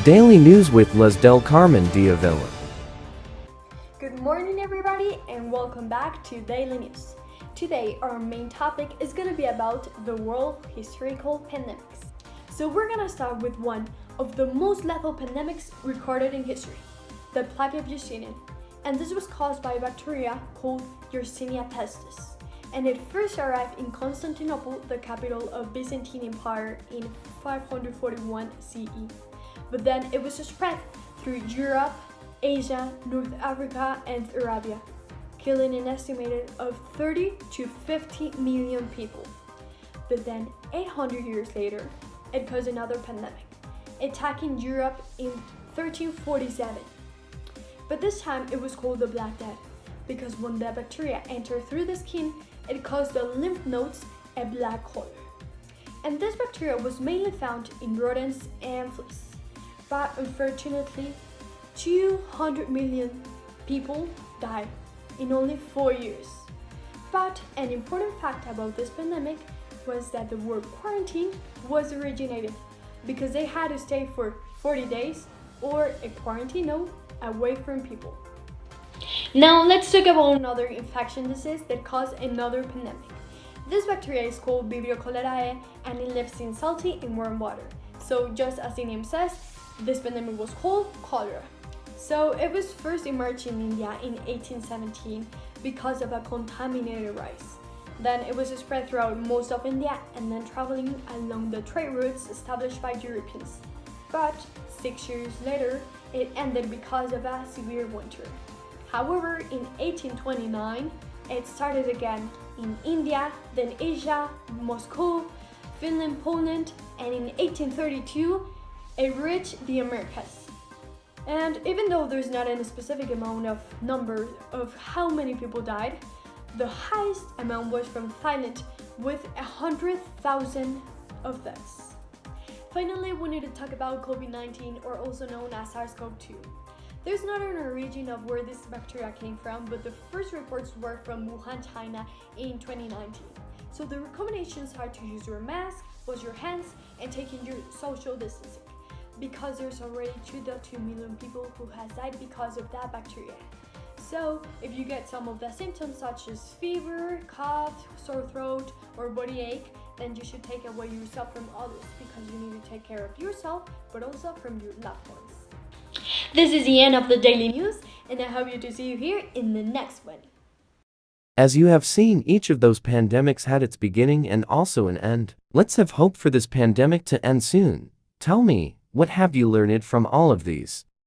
Daily News with Les del Carmen Diavila. Good morning everybody and welcome back to Daily News. Today our main topic is going to be about the world historical pandemics. So we're going to start with one of the most lethal pandemics recorded in history, the plague of Justinian. And this was caused by a bacteria called Yersinia pestis. And it first arrived in Constantinople, the capital of Byzantine Empire, in 541 CE. But then it was spread through Europe, Asia, North Africa, and Arabia, killing an estimated of 30 to 50 million people. But then 800 years later, it caused another pandemic, attacking Europe in 1347. But this time it was called the Black Death, because when the bacteria entered through the skin, it caused the lymph nodes a black color. And this bacteria was mainly found in rodents and fleas. But unfortunately, 200 million people died in only 4 years. But an important fact about this pandemic was that the word quarantine was originated because they had to stay for 40 days or a quarantino away from people. Now let's talk about another infection disease that caused another pandemic. This bacteria is called Vibrio cholerae and it lives in salty and warm water. So just as the name says, this pandemic was called cholera. So it was first emerged in India in 1817 because of a contaminated rice. Then it was spread throughout most of India and then traveling along the trade routes established by Europeans. But 6 years later, it ended because of a severe winter. However, in 1829, it started again in India, then Asia, Moscow, Finland, Poland, and in 1832, it reached the Americas. And even though there's not any specific number of how many people died, the highest amount was from Thailand with 100,000 of deaths. Finally, we need to talk about COVID-19, or also known as SARS-CoV-2. There's not an origin of where this bacteria came from, but the first reports were from Wuhan, China in 2019. So the recommendations are to use your mask, wash your hands, and taking your social distancing, because there's already 2.2 million people who has died because of that bacteria. So if you get some of the symptoms such as fever, cough, sore throat, or body ache, then you should take away yourself from others, because you need to take care of yourself, but also from your loved ones. This is the end of the Daily News, and I hope to see you here in the next one. As you have seen, each of those pandemics had its beginning and also an end. Let's have hope for this pandemic to end soon. Tell me, what have you learned from all of these?